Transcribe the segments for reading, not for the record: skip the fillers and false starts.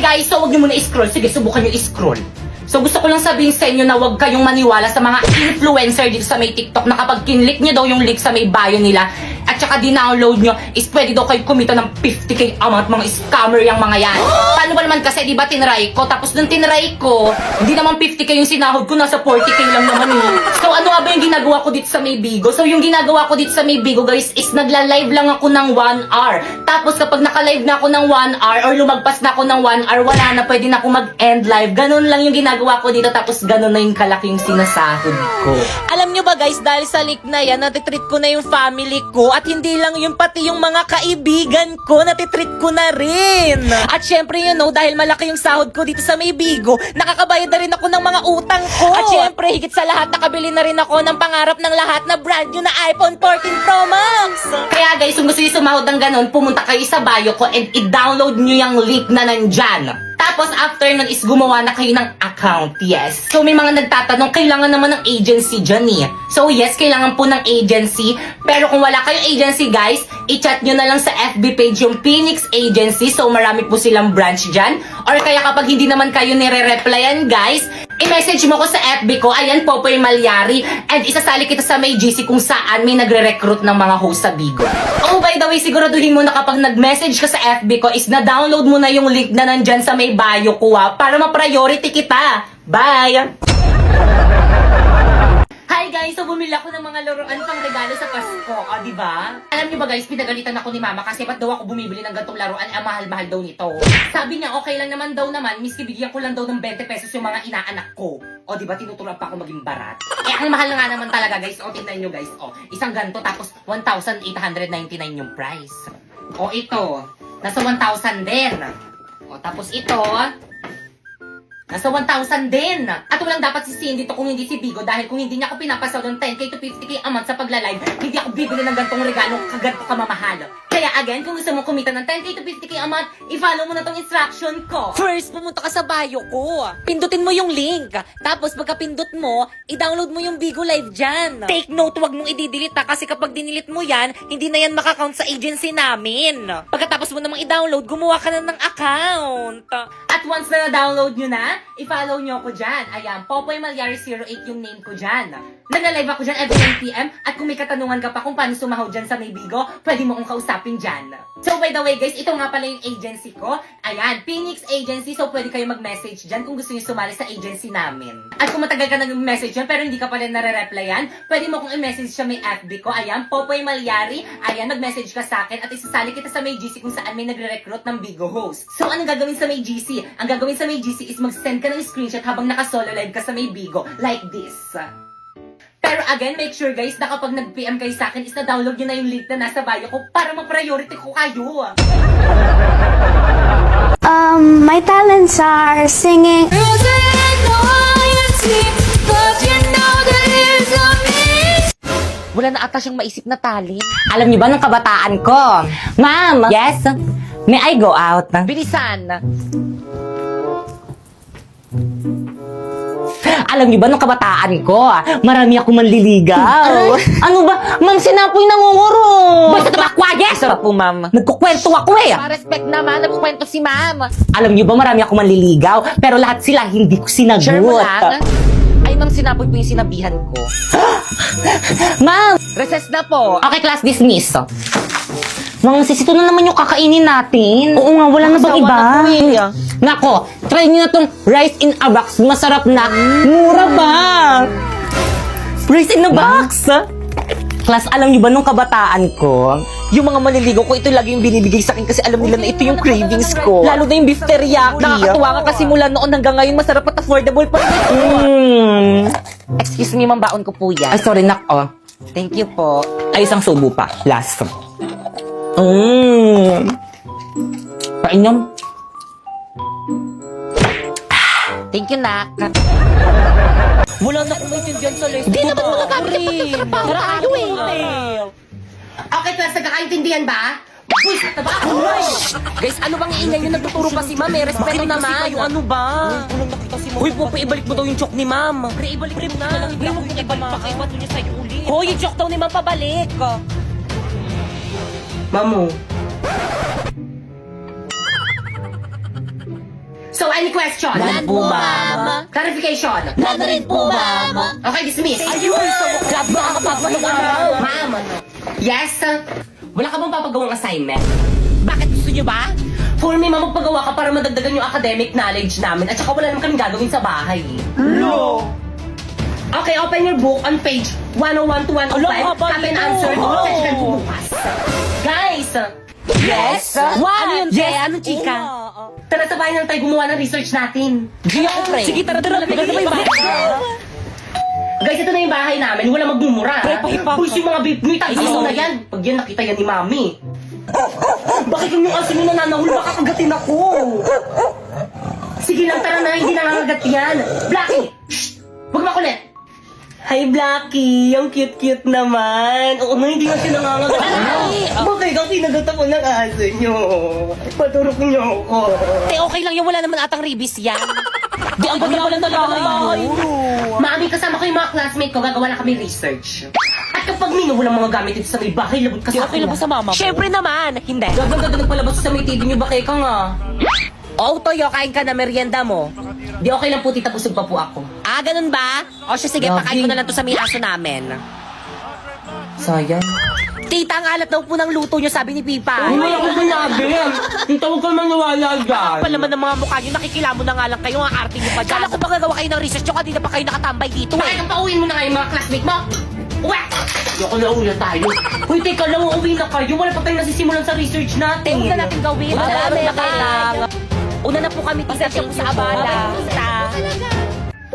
guys, so huwag niyo muna i-scroll. Sige, subukan niyo i-scroll. So gusto ko lang sabihin sa inyo na huwag kayong maniwala sa mga influencer dito sa may TikTok na kapag kinlik niyo daw yung link sa may bio nila at saka dinownload nyo is pwede daw kayo kumita ng 50k amount. Mga scammer yung mga yan. Paano ba naman kasi, di ba tinry ko? Tapos nung tinry ko, hindi naman 50k yung sinahod ko, nasa 40k lang naman eh. So ano nga ba yung ginagawa ko dito sa may Bigo? So yung ginagawa ko dito sa may Bigo guys is nagla-live lang ako ng 1 hour. Tapos kapag naka-live na ako ng 1 hour or lumagpas na ako ng 1 hour, wala na, pwede na ako mag-end live. Ganun lang yung ginagawa ko dito, tapos ganun na yung kalaki yung sinasahod ko. Alam nyo ba guys, dahil sa leak na yan, natitreat ko na yung family ko at hindi lang yung pati yung mga kaibigan ko, natitreat ko na rin. At syempre you know, dahil malaki yung sahod ko dito sa may Bigo, nakakabayad na rin ako ng mga utang ko. At syempre, higit sa lahat, nakabili na rin ako ng pangarap ng lahat na brand new na iPhone 14 Pro Max. Kaya guys, kung gusto nyo sumahod ng ganun, pumunta kayo sa bio ko and i-download nyo yung link na nandyan. Tapos after nun is gumawa na kayo ng account, yes. So may mga nagtatanong, kailangan naman ng agency dyan eh. So yes, kailangan po ng agency. Pero kung wala kayong agency guys, i-chat nyo na lang sa FB page yung Phoenix Agency. So marami po silang branch dyan. Or kaya kapag hindi naman kayo nire-replyan guys, i-message mo ko sa FB ko, ayan Popoy Malyari. And isasali kita sa may GC kung saan may nagre-recruit ng mga host sa Bigo. Oh by the way, siguraduhin mo na kapag nag-message ka sa FB ko is na-download mo na yung link na nandyan sa may bio ko para ma-priority kita. Bye! Hi guys! So bumili ako ng mga laruan pang regalo sa Pasko. O, diba? Alam niyo ba guys, pinagalitan ako ni Mama kasi ba't daw ako bumibili ng gantong laruan? Ang mahal-mahal daw nito. Sabi niya, okay lang naman daw naman, miski bigyan ko lang daw ng 20 pesos yung mga inaanak ko. O, diba? Tinuturuan pa ako maging barat. Eh, ang mahal na nga naman talaga guys. O, tingnan nyo guys. O, isang ganto tapos 1,899 yung price. O, ito. Nasa 1,000 din. O, tapos ito, nasa 1,000 din. At walang dapat sisihin dito kung hindi si Bigo dahil kung hindi niya ako pinapasaw ng 10k to 50k a month sa pagla-live, hindi ako bibili ng gantong regalo kaganto kamamahal. Kaya again, kung gusto mo kumita ng 10k to 50k a month, i-follow mo na tong instruction ko. First, pumunta ka sa bio ko. Pindutin mo yung link. Tapos pagka-pindot mo, i-download mo yung Bigo Live dyan. Take note, wag mong i-delete kasi kapag dinilit mo yan, hindi na yan makakount sa agency namin. Pagkatapos mo namang i-download, gumawa ka na ng account. At once na na-download nyo na, i-follow nyo ako dyan. Ayan, Popoy Malyari 08 yung name ko dyan. Nagla-live ako dyan every 9 PM at kung may katanungan ka pa kung paano sumahod dyan sa may Bigo, pwede mo akong kausapin dyan. So by the way guys, ito nga pala yung agency ko. Ayan, Phoenix Agency. So pwede kayo mag-message dyan kung gusto nyo sumali sa agency namin. At kung matagal ka nag-message dyan pero hindi ka pala nare-replyan, pwede mo akong i-message sa may FB ko. Ayan, Popoy Malyari. Ayan, mag-message ka sa akin at isasali kita sa may GC kung saan may nagre-recruit ng Bigo host. So anong gagawin sa may GC? Ang gagawin sa may GC is mag-send ka ng screenshot habang naka-solo live ka sa may Bigo. Like this. Pero again, make sure guys na kapag nag-PM kayo sa akin is na-download nyo na yung link na nasa bio ko para ma-priority ko kayo. My talents are singing. Wala na ata siyang maisip na talent. Alam niyo ba nung kabataan ko? Ma'am! Yes? May I go out? Bilisan. Alam niyo ba nung kabataan ko? Marami ako manliligaw. Ano ba? Ma'am, sinapoy nangunguro. Basta ba, quiet? Sarap po, ma'am. Nagkukwento ako eh. Pa-respect naman, nagkukwento si ma'am. Alam niyo ba marami ako manliligaw, pero lahat sila hindi ko sinagot. Sure mo lang? Ay, ma'am, sinapoy po yung sinabihan ko. Ma'am! Recess na po. Okay, class dismiss. Ma'am, sis, ito na naman yung kakainin natin. Oo nga, wala na bang Asawa iba? na po eh. Nako, try niyo na tong rice in a box. Masarap na. Mura ba? Rice in a box? Class, alam niyo ba nung kabataan ko? Yung mga maliligaw ko, ito lagi yung binibigay sa akin kasi alam nila na ito yung cravings ko. Lalo na yung beef teriyaki. Nakakatuwa nga kasi mula noon hanggang ngayon, masarap at affordable pa rin ito. Excuse me, ma'am, baon ko po yan. Ay, sorry, nak. Oh. Thank you po. Ay, isang subo pa. Last. Painom. Thank you, nak. Wala na akong maintindihan sa lesson. Di naman magagamit ang pagkakatrabaho. Tara, tayo eh. Okay, class, nagkakaintindihan ba? Uy, taba ako! Guys, ano bang iingay nyo? Nagtuturo pa si ma'am. May respeto naman. Yung ano ba? Uy, Popo, ibalik mo daw yung chok ni ma'am. Pre, ibalik mo na. Pre, huwag mo ibalik pa kayo. Ba't niya sa'yo ulit? Hoy, yung chok daw ni ma'am pabalik. Mamu. So, any question? None po, ma'am. Clarification? None rin po, ma'am. Okay, dismiss. Ayun, so grab na ako papagawa. Ma'am, yes? Wala ka bang papagawang assignment? Bakit gusto niyo ba? For me, ma'am, magpagawa ka para madagdagan yung academic knowledge namin at saka wala naman kaming gagawin sa bahay. No! Okay, open your book on page 101 to 105. Ala, haba Copy and nito. answer. Oh. Check yan po bukas. Guys! Yes? What? Ano yun, Yes, te? Ano, chika? Oo. Tara, sabayan lang tayo gumawa ng research natin. Di ako, pre. Sige, tara. Maganda ba yung bahay? Guys, ito na yung bahay namin. Wala magmumura. Pre, pahipa. Boys, yung mga beef nyo, tagiso na yan. Pag yan, nakita yan ni Mami. Bakit yung asin yung nananahul? Baka kagatin ako. Sige lang, tara na. Hindi nangangagat yan. Blackie! Shh! Huwag makulit. Hi, Blackie. Ang cute-cute naman. Oo nga, hindi na siya nangangagat. Bakit ang kinagat ako ng aso nyo? Paturok nyo ako. Te, okay lang yan. Wala naman atang ribis yan. Di, ang ganda pala talaga ng bahay mo. Mami, kasama ko yung mga classmate ko, gagawa na kami research. At kapag minuho ng mga gamit dito sa may bahay, labot ka Di, sa okay lang ba sa mama mo? Siyempre naman. Hindi. Gaganda nagpalabas sa may TV nyo, bakit ka nga? Oh, Toyo, kain ka na merienda mo. Di okay lang po, tita, busog pa po ako. Ah, ganun ba? O siya, sige, Lagi. pakain mo na lang to sa may aso namin. Sayang. Tita, ang alat daw po ng luto niyo, sabi ni Pipa. Wala ko sinabi. Tita, huwag ka maniwala dyan. Pa naman ng mga mukha niyo, nakikilamo na nga lang kayo, ang arte niyo pa dyan. Kala ko ba gagawa kayo ng research nyo, kanina pa kayo nakatambay dito Bakit eh. ang pauwiin mo na nga yung mga classmate mo? Uwe! Yoko na uwi na tayo. Uy, teka lang, uuwi na kayo. Wala pa tayong nasisimulan sa research natin. Huwag na natin gawin. Marami Marami na. Una na po kami, tita, siya po sa abala. Tita.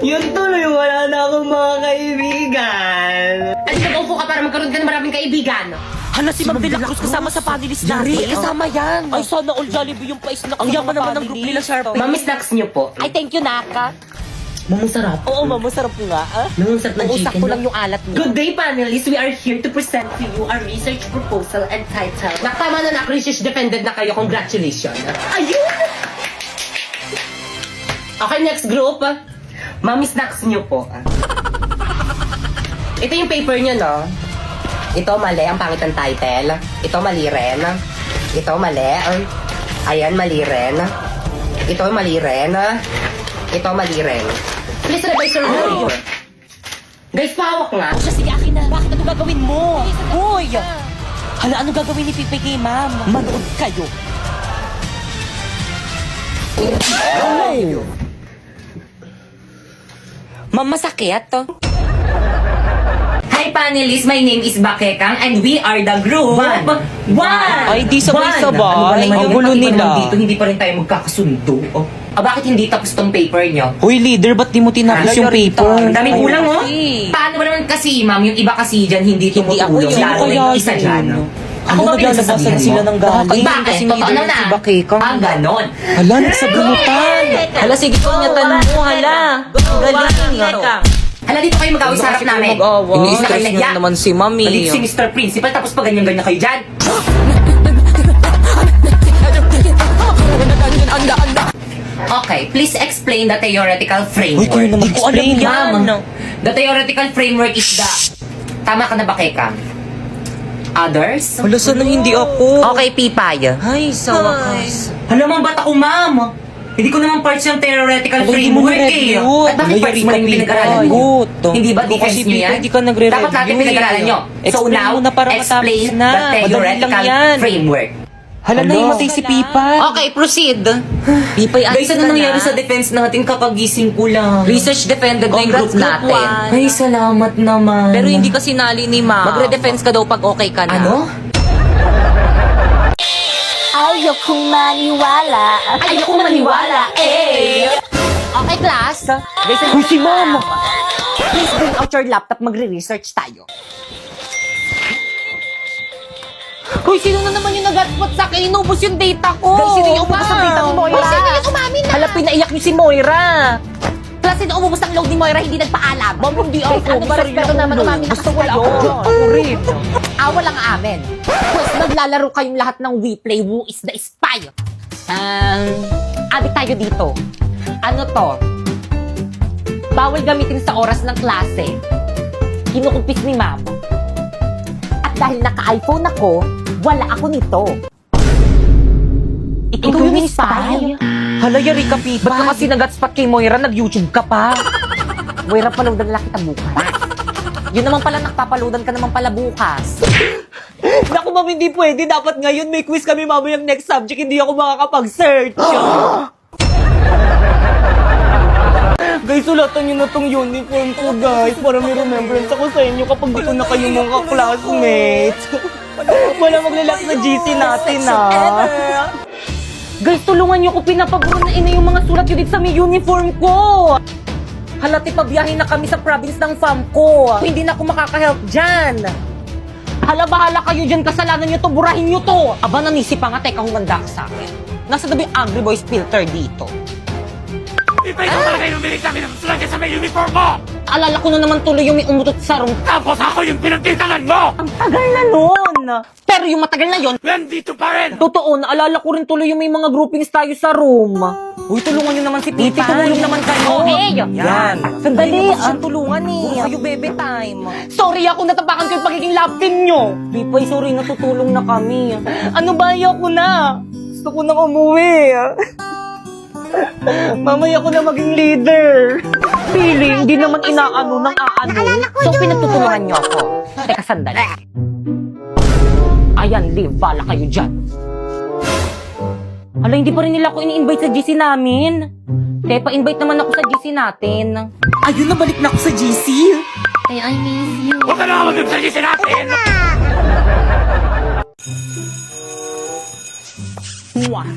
Yun tuloy, wala na akong mga kaibigan. At nag-upo ka para magkaroon ka ng maraming kaibigan. Hala, si Ma'am De La Cruz kasama sa panelist natin. Kasama yan. Ay, sana all Jollibee yung pa-snack. Ang yaman naman ng group nila, Sharp. Mami, snacks niyo po. Ay, thank you, Naka. Mamang sarap. Oo, Ma'am, masarap nga. Mamang sarap ng Uusap chicken. ko lang yung alat niyo. Good day, panelists. We are here to present to you our research proposal entitled Nakama na research defended na kayo. Congratulations. Ayun! Okay, next group. Mami, snacks niyo po. Ito yung paper niyo, no? Ito mali, ang pangit ng title. Ito mali rin. Ito mali. Ayan, mali rin. Ito mali rin. Ito mali rin. Please revise your work. Guys, pahawak nga. O siya, sige, akin na. Bakit ano gagawin mo? Hoy! Hala, ano gagawin ni Pipi kay Ma'am? Manood kayo. Ma'am, masakit to. Hi panelists, my name is Bakekang and we are the group. One! Ay, di sabay-sabay. One! Ang gulo nila. Dito, hindi pa rin tayo magkakasundo. Oh. Bakit hindi tapos tong paper nyo? Hoy, leader, ba't di mo tinapos yung paper? Ang daming kulang, oh. Kasi. Paano ba naman kasi, ma'am, yung iba kasi dyan hindi tumutulong. Hindi ako Lalo na yung isa dyan. Ako ba pinagsasabihan mo? sila ng galing? Bakit? Kasi Totoo leader na. si Bakekang. Ah, ganon. Hala, nagsabunutan. Hala, sige po niya mo, hala. Galing. Hala, dito kayo mag-away sa harap namin. Iniis na kayo Stress nagya. na naman si Mami. Balik si Mr. Principal, tapos pa ganyan-ganyan kayo dyan. Okay, please explain the theoretical framework. Hoy, kayo naman explain. Ma'am, the theoretical framework is the... Tama ka na ba, Keka? Others? Hala, sana hindi ako. Okay, Pipay. Ay, sa wakas. Hala, ma'am, ba't ako, ma'am? Hindi ko naman parts yung theoretical Hindi mo framework eh. na-review. At bakit parts mo rin yung pinag-aralan nyo? Guto. Hindi ba Hindi defense kasi nyo yan? hindi ka nagre-review Dapat natin pinag-aralan nyo. So Explain now, mo na para explain matapos na. the Madali theoretical lang yan. framework. Hala, naimatay si Pipa. Okay, proceed. Pipay, Guys, ano nangyari sa defense natin? Kakagising ko lang. Research defended na yung group natin. Ay, salamat naman. Pero hindi kasi nali ni Ma. Magre-defense ka daw pag okay ka na. Ano? Ayokong maniwala. Ayoko maniwala, eh! Okay, class. Guys, ano si Mama? Please bring out your laptop. Magre-research tayo. Hoy, sino na naman yung nag-hotspot sa akin? Inubos yung data ko. Guys, sino yung umubos ng data ni Moira? Hoy, sino yung umamin na? Hala, pinaiyak niyo si Moira. Plus, sino umubos ng load ni Moira, hindi nagpaalam. Ma'am, hindi ako. Ano ba, respeto naman, umamin na Basta kasi wala kayo. ako dyan. Ako rin. Awa lang amin. Pues, naglalaro kayong lahat ng We Play Who is the Spy. Adik tayo dito. Ano to? Bawal gamitin sa oras ng klase. Kinukumpis ni Ma'am. At dahil naka-iPhone ako, wala ako nito. Ikaw yung spy? Hala, yari ka, Pipa. Ba't ka kasi nag-hotspot kay Moira? Nag-YouTube ka pa. Moira, paloadan lang kita bukas. Yun naman pala, nakapapaloadan ka naman pala bukas. Naku, ma'am, hindi pwede. Dapat ngayon may quiz kami mamayang next subject. Hindi ako makakapag-search. Guys, sulatan nyo na tong uniform ko, guys. Para may remembrance ako sa inyo kapag di ko na kayo mga classmates. Wala maglalak na GC natin, Guys, tulungan nyo ko. Pinapaguro na ina yung mga sulat yun dito sa may uniform ko. Halati pa biyahe na kami sa province ng fam ko. Hindi na ako makaka-help dyan. Hala, bahala kayo dyan. Kasalanan nyo to. Burahin nyo to. Aba, nanisip pa nga. Teka, humanda ka sa akin. Nasa tabi Angry Boys filter dito. Iba ikaw talaga yung umilig sa akin ng sulat sa may uniform mo! Alala ko na naman tuloy yung may umutot sa room. Tapos ako yung pinagtitangan mo! Ang tagal na nun. Pero yung matagal na yon, Nandito pa rin! totoo, naalala ko rin tuloy yung may mga groupings tayo sa room. Uy, tulungan nyo naman si Pipi. Tumulong naman kayo. Okay. Yan. Sandali, tulungan Kayo, bebe time. Sorry ako, natapakan ko yung pagiging love team nyo. Pipay, sorry, natutulong na kami. Ano ba, ayoko na. Gusto ko nang umuwi. Mamaya ko na maging leader. Feeling, di naman inaano ng aano. So, pinagtutulungan nyo ako. Teka, sandali. Ayan, Liv, bala kayo dyan. Hala, hindi pa rin nila ako ini-invite sa GC namin. Kaya pa-invite naman ako sa GC natin. Ayun, nabalik na ako sa GC. Hey, I miss you. Huwag ka na mag-ibsagisi natin! Mwah.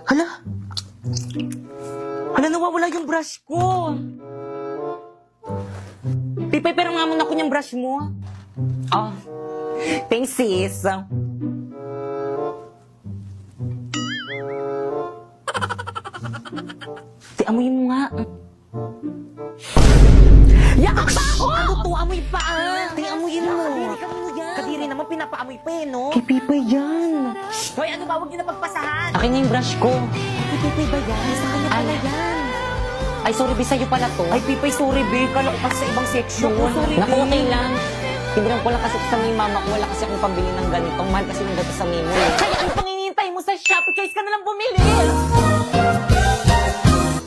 Hala. Hala, nawawala yung brush ko. Pipay, pero nga muna ako niyang brush mo. Ah. Thanks, sis. Amoyin mo nga. Yak pa ako! Ano to? Amoy pa amoyin mo. Kadiri naman, pinapaamoy pa no? Kay Pipay yan. Hoy, ano ba? Huwag niyo na pagpasahan. Akin na yung brush ko. Kay Pipay ba yan? Sa kanya pala yan. Ay, sorry, Bi, sa'yo pala to. Ay, Pipay, sorry, Bi. Kala ko kasi sa ibang section. Naku, okay lang. Tindihan ko lang kasi sa may mama ko. Wala kasi akong pambili ng ganito. Mahal kasi ng gato sa memo. Kaya ano pang hinihintay mo sa Shopee? Choice ka na lang bumili.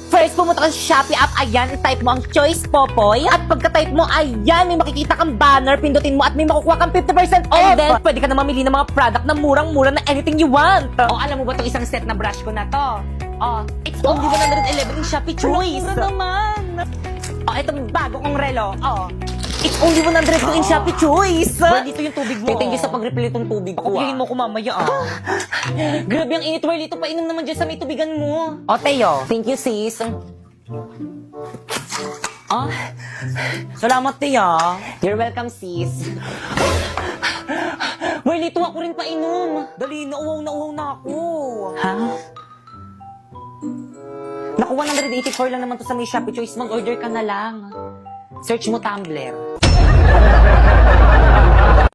First, pumunta ka sa Shopee app. Ayan, type mo ang Choice Popoy. At pagka-type mo, ayan, may makikita kang banner. Pindutin mo at may makukuha kang 50% off. And then, pwede ka na mamili ng mga product na murang-mura na anything you want. O, alam mo ba itong isang set na brush ko na to? Oh, it's only 111 in Shopee Choice. Mura naman. Oh, itong bago kong relo. Oh, it's only 102 in Shopee Choice. Well, dito yung tubig mo. Thank you sa pag-refill itong tubig ko. Kukuhin mo ko mamaya, Grabe ang init. Well, dito painom naman dyan sa may tubigan mo. O, Teo. Thank you, sis. Salamat, Tia. You're welcome, sis. Well, dito ako rin painom. Dali, nauhaw na ako. Ha? Naku, 184 lang naman to sa may Shopee Choice. Mag-order ka na lang. Search mo Tumblr.